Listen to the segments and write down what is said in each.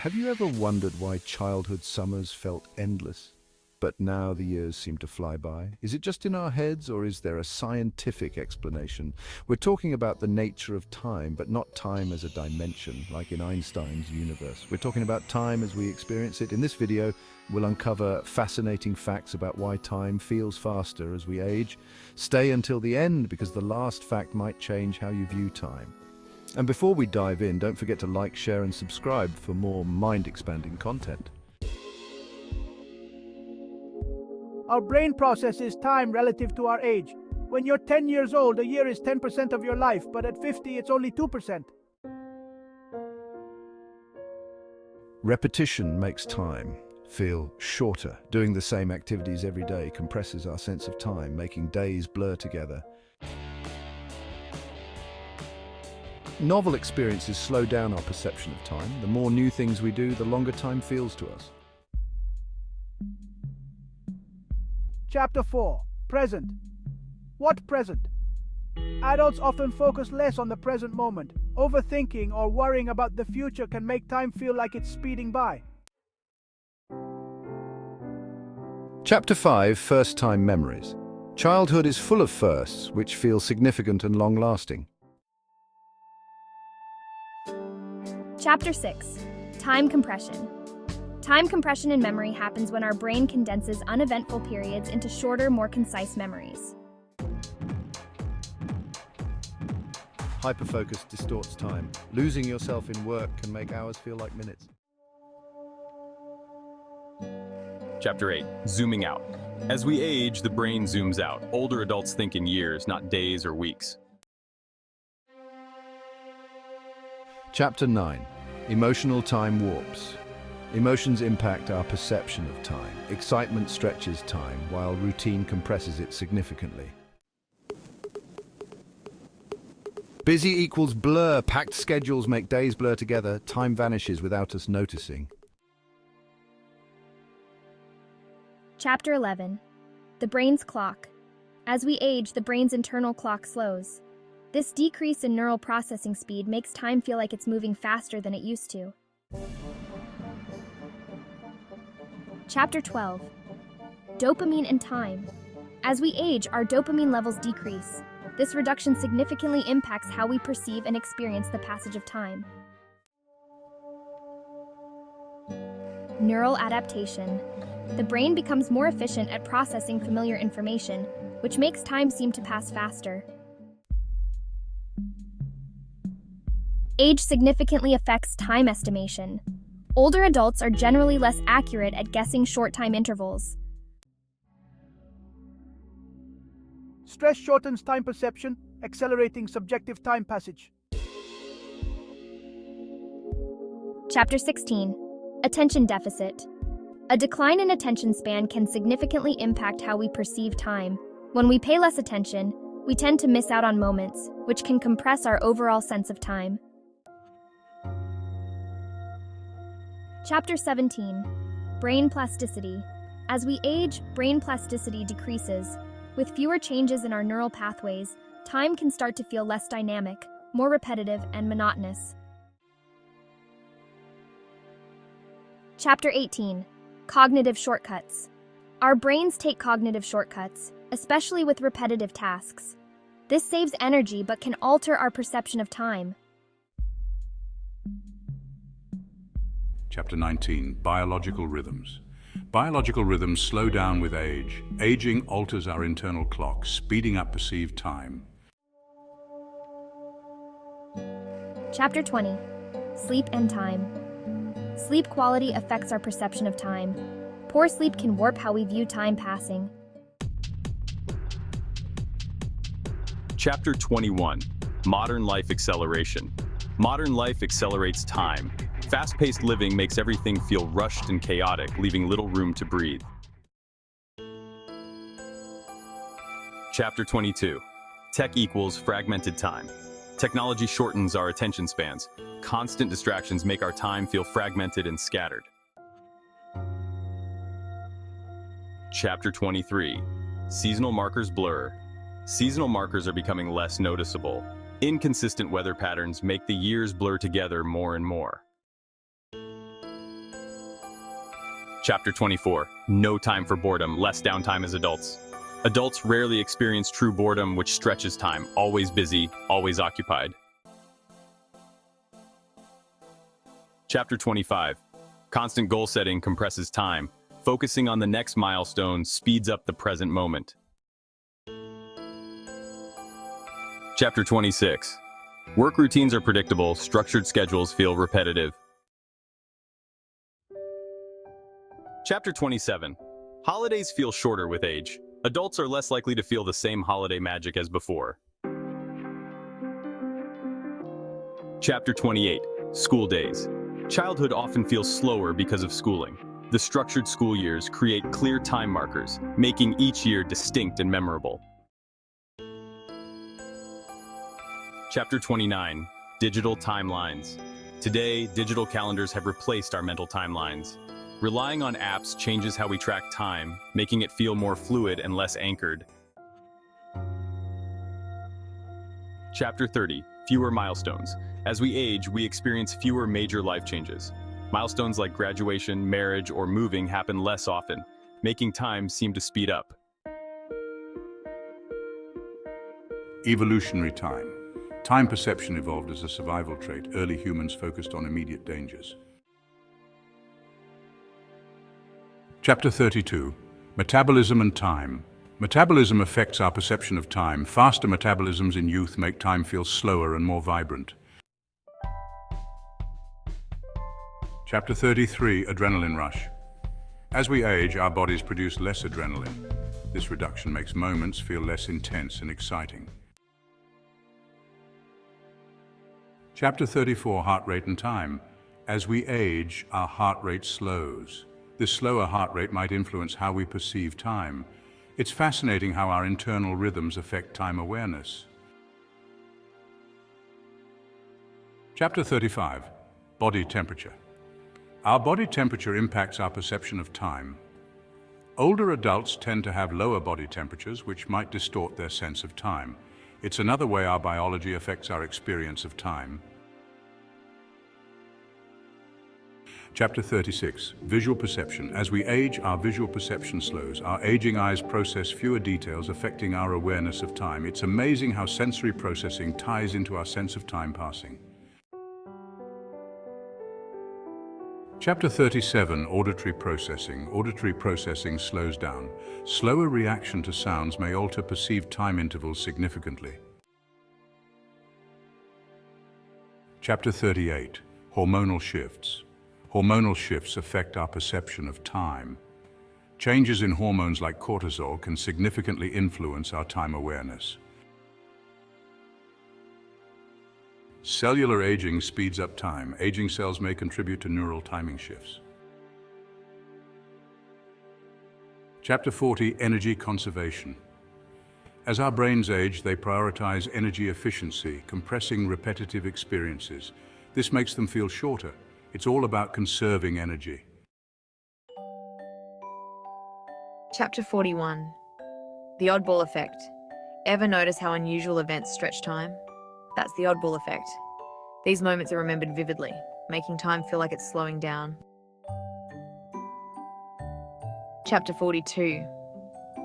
Have you ever wondered why childhood summers felt endless, but now the years seem to fly by? Is it just in our heads, or is there a scientific explanation? We're talking about the nature of time, but not time as a dimension, like in Einstein's universe. We're talking about time as we experience it. In this video, we'll uncover fascinating facts about why time feels faster as we age. Stay until the end, because the last fact might change how you view time. And before we dive in, don't forget to like, share, and subscribe for more mind-expanding content. Our brain processes time relative to our age. When you're 10 years old, a year is 10% of your life, but at 50, it's only 2%. Repetition makes time feel shorter. Doing the same activities every day compresses our sense of time, making days blur together. Novel experiences slow down our perception of time. The more new things we do, the longer time feels to us. Chapter 4. Present. What present? Adults often focus less on the present moment. Overthinking or worrying about the future can make time feel like it's speeding by. Chapter 5. First-time memories. Childhood is full of firsts, which feel significant and long-lasting. Chapter 6. Time compression. Time compression in memory happens when our brain condenses uneventful periods into shorter, more concise memories. Hyperfocus distorts time. Losing yourself in work can make hours feel like minutes. Chapter 8. Zooming out. As we age, the brain zooms out. Older adults think in years, not days or weeks. Chapter 9. Emotional time warps. Emotions impact our perception of time. Excitement stretches time, while routine compresses it significantly. Busy equals blur. Packed schedules make days blur together. Time vanishes without us noticing. Chapter 11. The brain's clock. As we age, the brain's internal clock slows. This decrease in neural processing speed makes time feel like it's moving faster than it used to. Chapter 12. Dopamine and time. As we age, our dopamine levels decrease. This reduction significantly impacts how we perceive and experience the passage of time. Neural adaptation. The brain becomes more efficient at processing familiar information, which makes time seem to pass faster. Age significantly affects time estimation. Older adults are generally less accurate at guessing short time intervals. Stress shortens time perception, accelerating subjective time passage. Chapter 16. Attention deficit. A decline in attention span can significantly impact how we perceive time. When we pay less attention, we tend to miss out on moments, which can compress our overall sense of time. Chapter 17. Brain plasticity. As we age, brain plasticity decreases. With fewer changes in our neural pathways, time can start to feel less dynamic, more repetitive, and monotonous. Chapter 18. Cognitive shortcuts. Our brains take cognitive shortcuts, especially with repetitive tasks. This saves energy but can alter our perception of time. Chapter 19. Biological rhythms. Biological rhythms slow down with age. Aging alters our internal clock, speeding up perceived time. Chapter 20. Sleep and time. Sleep quality affects our perception of time. Poor sleep can warp how we view time passing. Chapter 21. Modern life acceleration. Modern life accelerates time. Fast-paced living makes everything feel rushed and chaotic, leaving little room to breathe. Chapter 22. Tech equals fragmented time. Technology shortens our attention spans. Constant distractions make our time feel fragmented and scattered. Chapter 23. Seasonal markers blur. Seasonal markers are becoming less noticeable. Inconsistent weather patterns make the years blur together more and more. Chapter 24. No time for boredom, less downtime as adults. Adults rarely experience true boredom, which stretches time, always busy, always occupied. Chapter 25. Constant goal setting compresses time. Focusing on the next milestone speeds up the present moment. Chapter 26. Work routines are predictable, structured schedules feel repetitive. Chapter 27. Holidays feel shorter with age. Adults are less likely to feel the same holiday magic as before. Chapter 28. School days. Childhood often feels slower because of schooling. The structured school years create clear time markers, making each year distinct and memorable. Chapter 29. Digital timelines. Today, digital calendars have replaced our mental timelines. Relying on apps changes how we track time, making it feel more fluid and less anchored. Chapter 30. Fewer milestones. As we age, we experience fewer major life changes. Milestones like graduation, marriage, or moving happen less often, making time seem to speed up. Evolutionary time. Time perception evolved as a survival trait. Early humans focused on immediate dangers. Chapter 32. Metabolism and time. Metabolism affects our perception of time. Faster metabolisms in youth make time feel slower and more vibrant. Chapter 33. Adrenaline rush. As we age, our bodies produce less adrenaline. This reduction makes moments feel less intense and exciting. Chapter 34. Heart rate and time. As we age, our heart rate slows. This slower heart rate might influence how we perceive time. It's fascinating how our internal rhythms affect time awareness. Chapter 35. Body temperature. Our body temperature impacts our perception of time. Older adults tend to have lower body temperatures, which might distort their sense of time. It's another way our biology affects our experience of time. Chapter 36. Visual perception. As we age, our visual perception slows. Our aging eyes process fewer details, affecting our awareness of time. It's amazing how sensory processing ties into our sense of time passing. Chapter 37. Auditory processing. Auditory processing slows down. Slower reaction to sounds may alter perceived time intervals significantly. Chapter 38. Hormonal shifts. Hormonal shifts affect our perception of time. Changes in hormones like cortisol can significantly influence our time awareness. Cellular aging speeds up time. Aging cells may contribute to neural timing shifts. Chapter 40. Energy conservation. As our brains age, they prioritize energy efficiency, compressing repetitive experiences. This makes them feel shorter. It's all about conserving energy. Chapter 41. The oddball effect. Ever notice how unusual events stretch time? That's the oddball effect. These moments are remembered vividly, making time feel like it's slowing down. Chapter 42.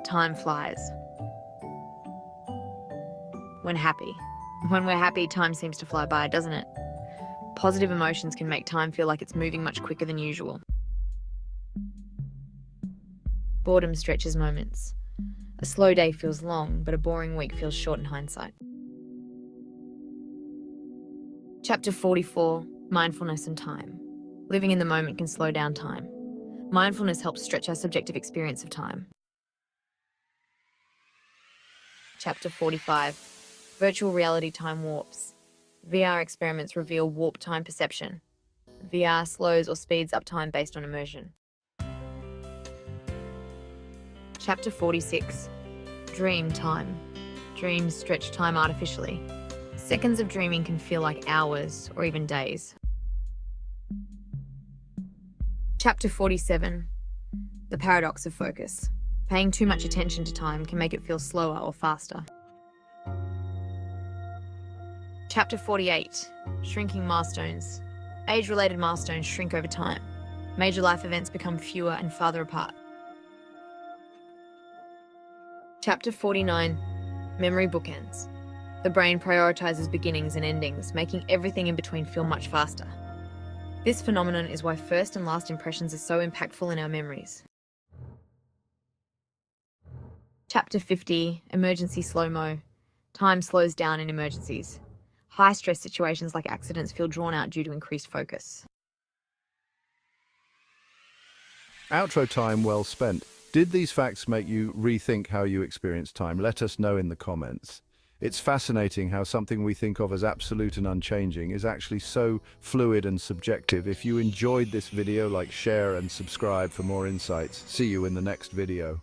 Time flies. When we're happy, time seems to fly by, doesn't it? Positive emotions can make time feel like it's moving much quicker than usual. Boredom stretches moments. A slow day feels long, but a boring week feels short in hindsight. Chapter 44. Mindfulness and time. Living in the moment can slow down time. Mindfulness helps stretch our subjective experience of time. Chapter 45. Virtual reality time warps. VR experiments reveal warped time perception. VR slows or speeds up time based on immersion. Chapter 46. Dream time. Dreams stretch time artificially. Seconds of dreaming can feel like hours or even days. Chapter 47. The paradox of focus. Paying too much attention to time can make it feel slower or faster. Chapter 48. Shrinking milestones. Age-related milestones shrink over time. Major life events become fewer and farther apart. Chapter 49. Memory bookends. The brain prioritizes beginnings and endings, making everything in between feel much faster. This phenomenon is why first and last impressions are so impactful in our memories. Chapter 50. Emergency slow-mo. Time slows down in emergencies. High-stress situations like accidents feel drawn out due to increased focus. Outro time well spent. Did these facts make you rethink how you experience time? Let us know in the comments. It's fascinating how something we think of as absolute and unchanging is actually so fluid and subjective. If you enjoyed this video, like, share and subscribe for more insights. See you in the next video.